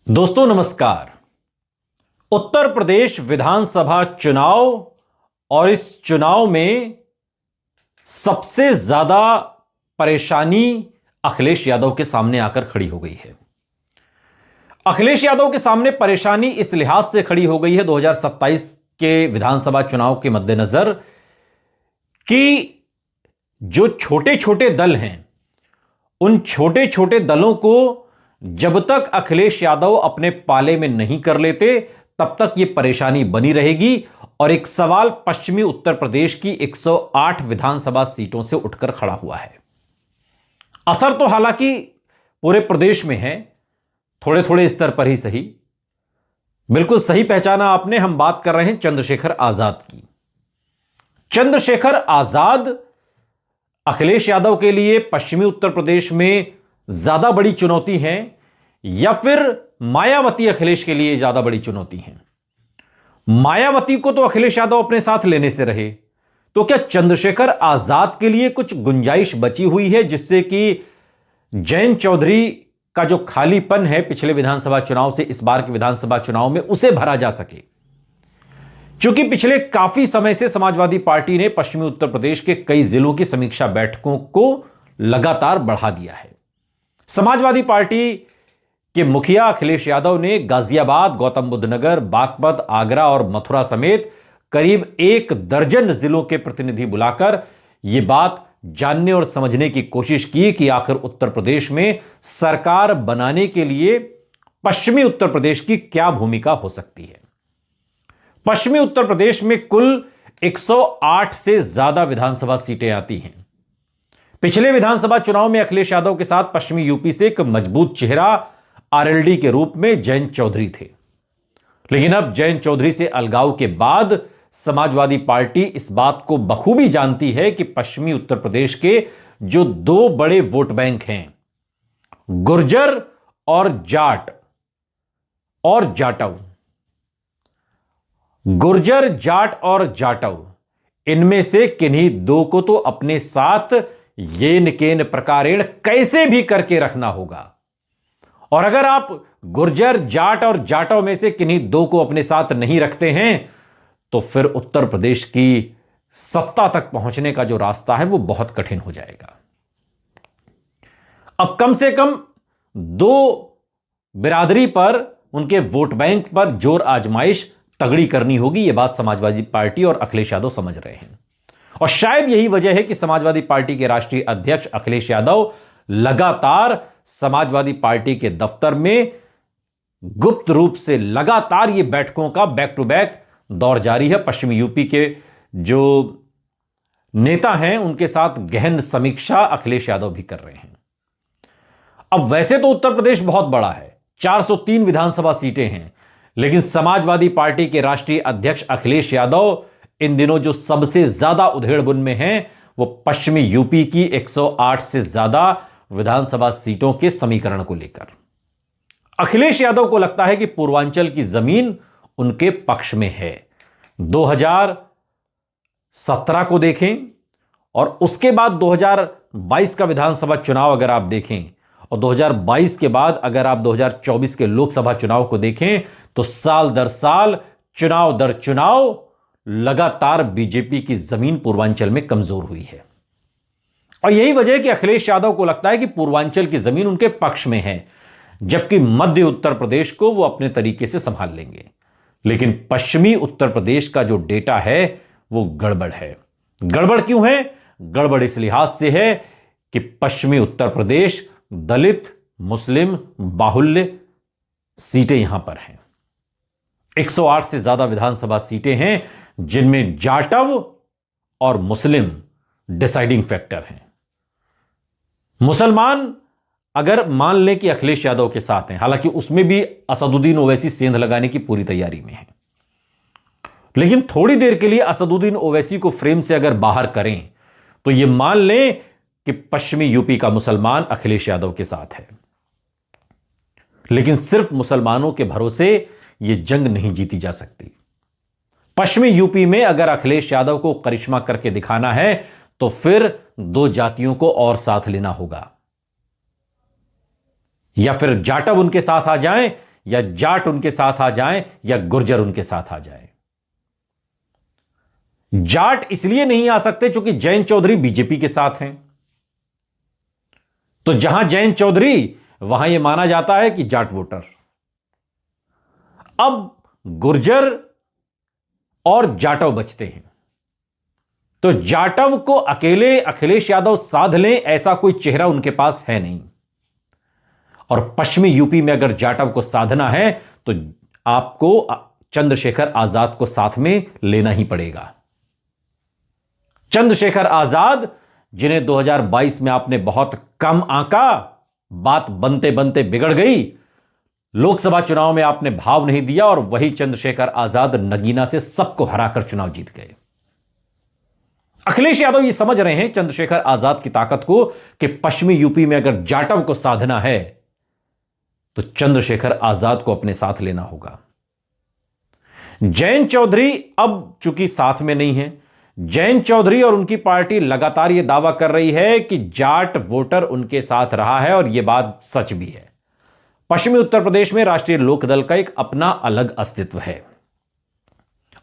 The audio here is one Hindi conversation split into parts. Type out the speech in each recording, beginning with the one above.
दोस्तों नमस्कार। उत्तर प्रदेश विधानसभा चुनाव और इस चुनाव में सबसे ज्यादा परेशानी अखिलेश यादव के सामने आकर खड़ी हो गई है। अखिलेश यादव के सामने परेशानी इस लिहाज से खड़ी हो गई है 2027 के विधानसभा चुनाव के मद्देनजर कि जो छोटे छोटे दल हैं, उन छोटे छोटे दलों को जब तक अखिलेश यादव अपने पाले में नहीं कर लेते तब तक यह परेशानी बनी रहेगी। और एक सवाल पश्चिमी उत्तर प्रदेश की 108 विधानसभा सीटों से उठकर खड़ा हुआ है। असर तो हालांकि पूरे प्रदेश में है, थोड़े थोड़े स्तर पर ही सही। बिल्कुल सही पहचाना आपने, हम बात कर रहे हैं चंद्रशेखर आजाद की। चंद्रशेखर आजाद अखिलेश यादव के लिए पश्चिमी उत्तर प्रदेश में ज्यादा बड़ी चुनौती है या फिर मायावती अखिलेश के लिए ज्यादा बड़ी चुनौती है? मायावती को तो अखिलेश यादव अपने साथ लेने से रहे, तो क्या चंद्रशेखर आजाद के लिए कुछ गुंजाइश बची हुई है जिससे कि जयंत चौधरी का जो खालीपन है पिछले विधानसभा चुनाव से इस बार के विधानसभा चुनाव में उसे भरा जा सके? क्योंकि पिछले काफी समय से समाजवादी पार्टी ने पश्चिमी उत्तर प्रदेश के कई जिलों की समीक्षा बैठकों को लगातार बढ़ा दिया है। समाजवादी पार्टी के मुखिया अखिलेश यादव ने गाजियाबाद, गौतम बुद्ध नगर, बागपत, आगरा और मथुरा समेत करीब 1 दर्जन जिलों के प्रतिनिधि बुलाकर यह बात जानने और समझने की कोशिश की कि आखिर उत्तर प्रदेश में सरकार बनाने के लिए पश्चिमी उत्तर प्रदेश की क्या भूमिका हो सकती है। पश्चिमी उत्तर प्रदेश में कुल 108 से ज्यादा विधानसभा सीटें आती हैं। पिछले विधानसभा चुनाव में अखिलेश यादव के साथ पश्चिमी यूपी से एक मजबूत चेहरा आरएलडी के रूप में जयंत चौधरी थे, लेकिन अब जयंत चौधरी से अलगाव के बाद समाजवादी पार्टी इस बात को बखूबी जानती है कि पश्चिमी उत्तर प्रदेश के जो 2 बड़े वोट बैंक हैं, गुर्जर और जाट और जाटव, गुर्जर, जाट और जाटव, इनमें से किन्हीं 2 को तो अपने साथ येन केन प्रकारेण कैसे भी करके रखना होगा। और अगर आप गुर्जर, जाट और जाटव में से किन्हीं 2 को अपने साथ नहीं रखते हैं तो फिर उत्तर प्रदेश की सत्ता तक पहुंचने का जो रास्ता है वो बहुत कठिन हो जाएगा। अब कम से कम 2 बिरादरी पर, उनके वोट बैंक पर जोर आजमाइश तगड़ी करनी होगी। यह बात समाजवादी पार्टी और अखिलेश यादव समझ रहे हैं। और शायद यही वजह है कि समाजवादी पार्टी के राष्ट्रीय अध्यक्ष अखिलेश यादव लगातार समाजवादी पार्टी के दफ्तर में गुप्त रूप से लगातार ये बैठकों का बैक टू बैक दौर जारी है। पश्चिमी यूपी के जो नेता हैं उनके साथ गहन समीक्षा अखिलेश यादव भी कर रहे हैं। अब वैसे तो उत्तर प्रदेश बहुत बड़ा है, 403 विधानसभा सीटें हैं, लेकिन समाजवादी पार्टी के राष्ट्रीय अध्यक्ष अखिलेश यादव इन दिनों जो सबसे ज्यादा उधेड़बुन में हैं वो पश्चिमी यूपी की 108 से ज्यादा विधानसभा सीटों के समीकरण को लेकर। अखिलेश यादव को लगता है कि पूर्वांचल की जमीन उनके पक्ष में है। 2017 को देखें और उसके बाद 2022 का विधानसभा चुनाव अगर आप देखें और 2022 के बाद अगर आप 2024 के लोकसभा चुनाव को देखें तो साल दर साल, चुनाव दर चुनाव लगातार बीजेपी की जमीन पूर्वांचल में कमजोर हुई है। और यही वजह है कि अखिलेश यादव को लगता है कि पूर्वांचल की जमीन उनके पक्ष में है, जबकि मध्य उत्तर प्रदेश को वो अपने तरीके से संभाल लेंगे। लेकिन पश्चिमी उत्तर प्रदेश का जो डेटा है वो गड़बड़ है। गड़बड़ क्यों है? गड़बड़ इस लिहाज से है कि पश्चिमी उत्तर प्रदेश दलित, मुस्लिम बाहुल्य सीटें यहां पर हैं। 108 से ज्यादा विधानसभा सीटें हैं जिनमें जाटव और मुस्लिम डिसाइडिंग फैक्टर हैं। मुसलमान अगर मान लें कि अखिलेश यादव के साथ हैं, हालांकि उसमें भी असदुद्दीन ओवैसी सेंध लगाने की पूरी तैयारी में है, लेकिन थोड़ी देर के लिए असदुद्दीन ओवैसी को फ्रेम से अगर बाहर करें तो यह मान लें कि पश्चिमी यूपी का मुसलमान अखिलेश यादव के साथ है। लेकिन सिर्फ मुसलमानों के भरोसे यह जंग नहीं जीती जा सकती। पश्चिमी यूपी में अगर अखिलेश यादव को करिश्मा करके दिखाना है तो फिर 2 जातियों को और साथ लेना होगा। या फिर जाटव उनके साथ आ जाएं या जाट उनके साथ आ जाएं या गुर्जर उनके साथ आ जाएं। जाट इसलिए नहीं आ सकते क्योंकि जयंत चौधरी बीजेपी के साथ हैं। तो जहां जयंत चौधरी, वहां यह माना जाता है कि जाट वोटर। अब गुर्जर और जाटव बचते हैं, तो जाटव को अकेले अखिलेश यादव साध लें ऐसा कोई चेहरा उनके पास है नहीं। और पश्चिमी यूपी में अगर जाटव को साधना है तो आपको चंद्रशेखर आजाद को साथ में लेना ही पड़ेगा। चंद्रशेखर आजाद, जिन्हें 2022 में आपने बहुत कम आंका, बात बनते बनते बिगड़ गई, लोकसभा चुनाव में आपने भाव नहीं दिया और वही चंद्रशेखर आजाद नगीना से सबको हराकर चुनाव जीत गए। अखिलेश यादव ये समझ रहे हैं चंद्रशेखर आजाद की ताकत को कि पश्चिमी यूपी में अगर जाटव को साधना है तो चंद्रशेखर आजाद को अपने साथ लेना होगा। जयंत चौधरी अब चूंकि साथ में नहीं है, जयंत चौधरी और उनकी पार्टी लगातार यह दावा कर रही है कि जाट वोटर उनके साथ रहा है और यह बात सच भी है। पश्चिमी उत्तर प्रदेश में राष्ट्रीय लोकदल का एक अपना अलग अस्तित्व है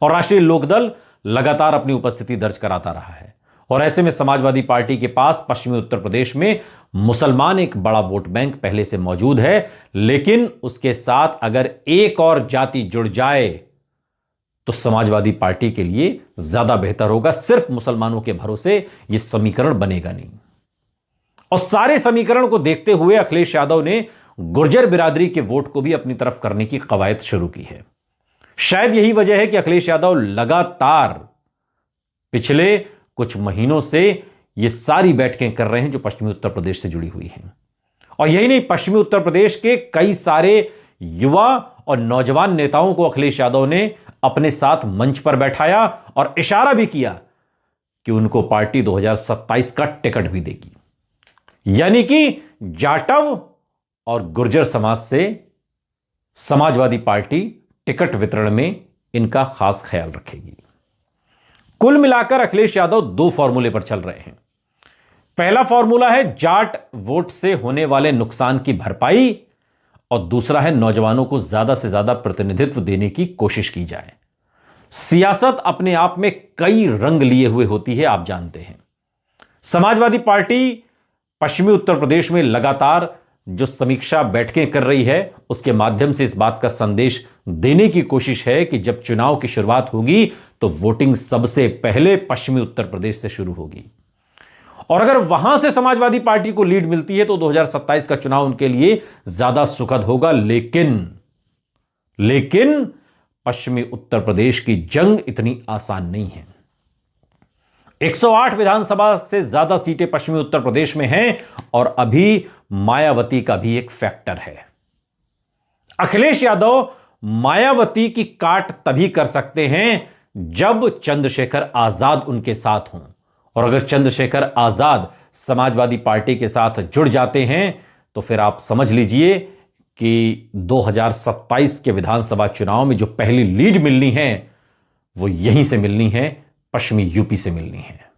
और राष्ट्रीय लोकदल लगातार अपनी उपस्थिति दर्ज कराता रहा है। और ऐसे में समाजवादी पार्टी के पास पश्चिमी उत्तर प्रदेश में मुसलमान एक बड़ा वोट बैंक पहले से मौजूद है, लेकिन उसके साथ अगर एक और जाति जुड़ जाए तो समाजवादी पार्टी के लिए ज्यादा बेहतर होगा। सिर्फ मुसलमानों के भरोसे यह समीकरण बनेगा नहीं। और सारे समीकरण को देखते हुए अखिलेश यादव ने गुर्जर बिरादरी के वोट को भी अपनी तरफ करने की कवायद शुरू की है। शायद यही वजह है कि अखिलेश यादव लगातार पिछले कुछ महीनों से ये सारी बैठकें कर रहे हैं जो पश्चिमी उत्तर प्रदेश से जुड़ी हुई हैं। और यही नहीं, पश्चिमी उत्तर प्रदेश के कई सारे युवा और नौजवान नेताओं को अखिलेश यादव ने अपने साथ मंच पर बैठाया और इशारा भी किया कि उनको पार्टी 2027 का टिकट भी देगी। यानी कि जाटव और गुर्जर समाज से समाजवादी पार्टी टिकट वितरण में इनका खास ख्याल रखेगी। कुल मिलाकर अखिलेश यादव दो फॉर्मूले पर चल रहे हैं। पहला फॉर्मूला है जाट वोट से होने वाले नुकसान की भरपाई और दूसरा है नौजवानों को ज्यादा से ज्यादा प्रतिनिधित्व देने की कोशिश की जाए। सियासत अपने आप में कई रंग लिए हुए होती है, आप जानते हैं। समाजवादी पार्टी पश्चिमी उत्तर प्रदेश में लगातार जो समीक्षा बैठकें कर रही है उसके माध्यम से इस बात का संदेश देने की कोशिश है कि जब चुनाव की शुरुआत होगी तो वोटिंग सबसे पहले पश्चिमी उत्तर प्रदेश से शुरू होगी। और अगर वहां से समाजवादी पार्टी को लीड मिलती है तो 2027 का चुनाव उनके लिए ज्यादा सुखद होगा। लेकिन पश्चिमी उत्तर प्रदेश की जंग इतनी आसान नहीं है। 108 विधानसभा से ज्यादा सीटें पश्चिमी उत्तर प्रदेश में हैं और अभी मायावती का भी एक फैक्टर है। अखिलेश यादव मायावती की काट तभी कर सकते हैं जब चंद्रशेखर आजाद उनके साथ हों। और अगर चंद्रशेखर आजाद समाजवादी पार्टी के साथ जुड़ जाते हैं तो फिर आप समझ लीजिए कि 2027 के विधानसभा चुनाव में जो पहली लीड मिलनी है वो यहीं से मिलनी है, पश्चिमी यूपी से मिलनी है।